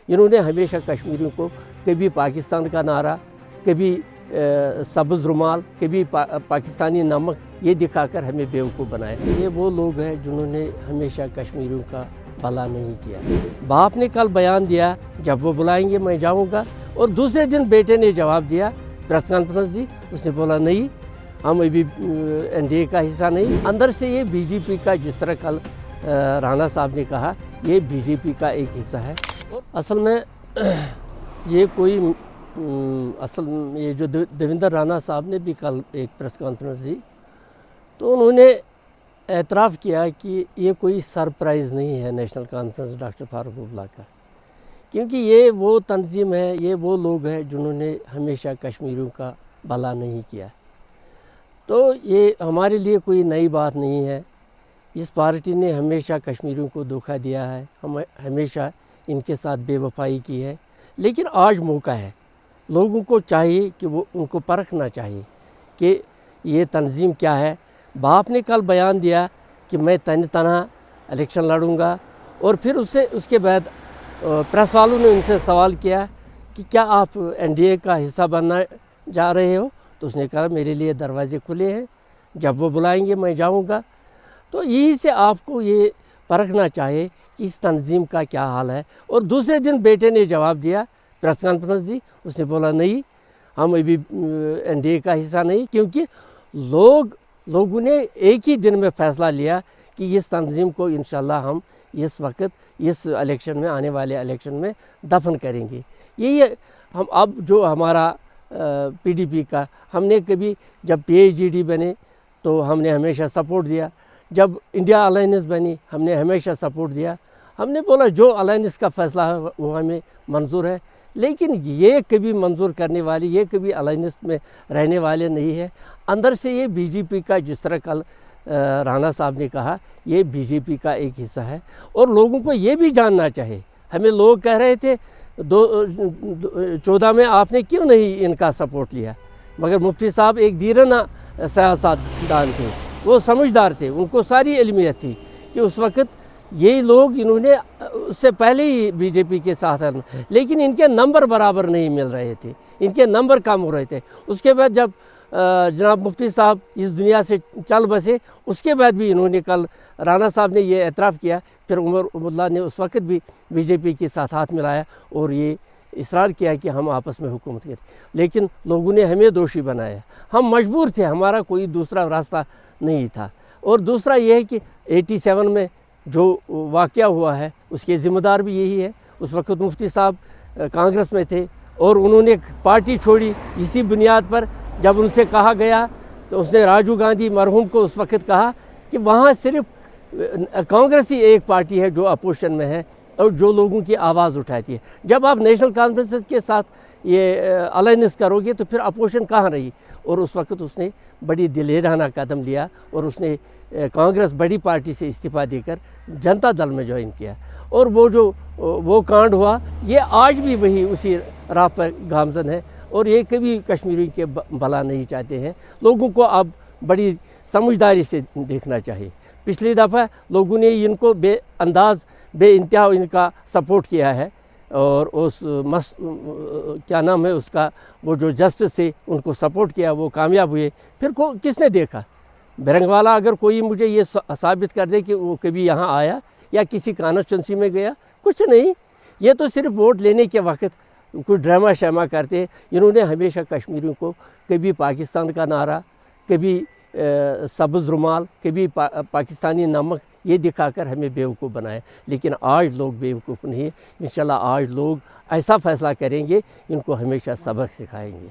इन्होंने हमेशा कश्मीरियों को कभी पाकिस्तान का नारा, कभी सब्ज़ रुमाल, कभी पाकिस्तानी नमक ये दिखाकर हमें बेवकूफ़ बनाया। ये वो लोग हैं जिन्होंने हमेशा कश्मीरियों का भला नहीं किया। बाप ने कल बयान दिया जब वो बुलाएंगे मैं जाऊंगा, और दूसरे दिन बेटे ने जवाब दिया, प्रेस कॉन्फ्रेंस दी, उसने बोला नहीं हम अभी एनडीए का हिस्सा नहीं। अंदर से ये बीजेपी का, जिस तरह कल राणा साहब ने कहा, ये बीजेपी का एक हिस्सा है। असल में ये कोई ये जो देवेंद्र राणा साहब ने भी कल एक प्रेस कॉन्फ्रेंस दी, तो उन्होंने एतराफ़ किया कि ये कोई सरप्राइज़ नहीं है national conference doctor Farooq Abdullah का, क्योंकि ये वो तंजीम है, ये वो लोग हैं जिन्होंने हमेशा कश्मीरियों का भला नहीं किया। तो ये हमारे लिए कोई नई बात नहीं है। इस पार्टी ने हमेशा कश्मीरियों को धोखा दिया है, हम हमेशा इनके साथ बेवफाई की है, लेकिन आज मौका है। लोगों को चाहिए कि वो उनको परखना चाहिए कि ये तंजीम क्या है। बाप ने कल बयान दिया कि मैं तनहा इलेक्शन लड़ूंगा, और फिर उसके बाद प्रेस वालों ने उनसे सवाल किया कि क्या आप एनडीए का हिस्सा बनना जा रहे हो, तो उसने कहा मेरे लिए दरवाजे खुले हैं, जब वो बुलाएंगे मैं जाऊंगा। तो यही से आपको ये परखना चाहिए कि इस तंजीम का क्या हाल है। और दूसरे दिन बेटे ने जवाब दिया, प्रेस कॉन्फ्रेंस दी, उसने बोला नहीं हम अभी एनडीए का हिस्सा नहीं, क्योंकि लोगों ने एक ही दिन में फ़ैसला लिया कि इस तंजीम को इंशाल्लाह हम इस वक्त इस इलेक्शन में, आने वाले इलेक्शन में दफन करेंगे। यही हम अब जो हमारा पीडीपी का, हमने कभी जब पीएचडी बने तो हमने हमेशा सपोर्ट दिया, जब इंडिया अलायंस बनी हमने हमेशा सपोर्ट दिया। हमने बोला जो अलायंस का फ़ैसला है वो हमें मंजूर है, लेकिन ये कभी मंजूर करने वाली, ये कभी अलायंस में रहने वाले नहीं है। अंदर से ये बीजेपी का, जिस तरह कल राणा साहब ने कहा, ये बीजेपी का एक हिस्सा है। और लोगों को ये भी जानना चाहिए, हमें लोग कह रहे थे 2014 में आपने क्यों नहीं इनका सपोर्ट लिया, मगर मुफ्ती साहब एक दीराना सियासतदान थे, वो समझदार थे, उनको सारी इल्मियत थी कि उस वक्त यही लोग, इन्होंने उससे पहले ही बीजेपी के साथ हैं, लेकिन इनके नंबर बराबर नहीं मिल रहे थे, इनके नंबर कम हो रहे थे। उसके बाद जब जनाब मुफ्ती साहब इस दुनिया से चल बसे, उसके बाद भी इन्होंने, कल राणा साहब ने ये एतराफ़ किया, फिर उमर अब्दुल्ला ने उस वक्त भी बीजेपी के साथ हाथ मिलाया और ये इसरार किया कि हम आपस में हुकूमत करें, लेकिन लोगों ने हमें दोषी बनाया। हम मजबूर थे, हमारा कोई दूसरा रास्ता नहीं था। और दूसरा ये है कि 87 में जो वाक़या हुआ है उसके ज़िम्मेदार भी यही है। उस वक्त मुफ्ती साहब कांग्रेस में थे और उन्होंने पार्टी छोड़ी इसी बुनियाद पर। जब उनसे कहा गया तो उसने राजीव गांधी मरहूम को उस वक्त कहा कि वहाँ सिर्फ कांग्रेस ही एक पार्टी है जो अपोजिशन में है और जो लोगों की आवाज़ उठाती है। जब आप नेशनल कॉन्फ्रेंस के साथ ये अलायंस करोगे तो फिर अपोजिशन कहाँ रही। और उस वक्त उसने बड़ी दिलेराना कदम लिया और उसने कांग्रेस बड़ी पार्टी से इस्तीफ़ा देकर जनता दल में ज्वाइन किया। और वो कांड हुआ, ये आज भी वही उसी राह पर गामजन है और ये कभी कश्मीरी के भला नहीं चाहते हैं। लोगों को अब बड़ी समझदारी से देखना चाहिए। पिछली दफ़ा लोगों ने इनको बेइंतहा इनका सपोर्ट किया है और उस क्या नाम है उसका, वो जो जस्टिस से उनको सपोर्ट किया वो कामयाब हुए। फिर किसने देखा? बिरंगवाला अगर कोई मुझे ये साबित कर दे कि वो कभी यहाँ आया या किसी कॉन्स्टिट्यूंसी में गया, कुछ नहीं। ये तो सिर्फ वोट लेने के वक्त कुछ ड्रामा श्रामा करते हैं। इन्होंने हमेशा कश्मीरियों को कभी पाकिस्तान का नारा, कभी सब्ज़ रुमाल, कभी पाकिस्तानी नमक ये दिखाकर हमें बेवकूफ़ बनाया। लेकिन आज लोग बेवकूफ़ नहीं है। इंशाल्लाह आज लोग ऐसा फ़ैसला करेंगे, इनको हमेशा सबक सिखाएंगे।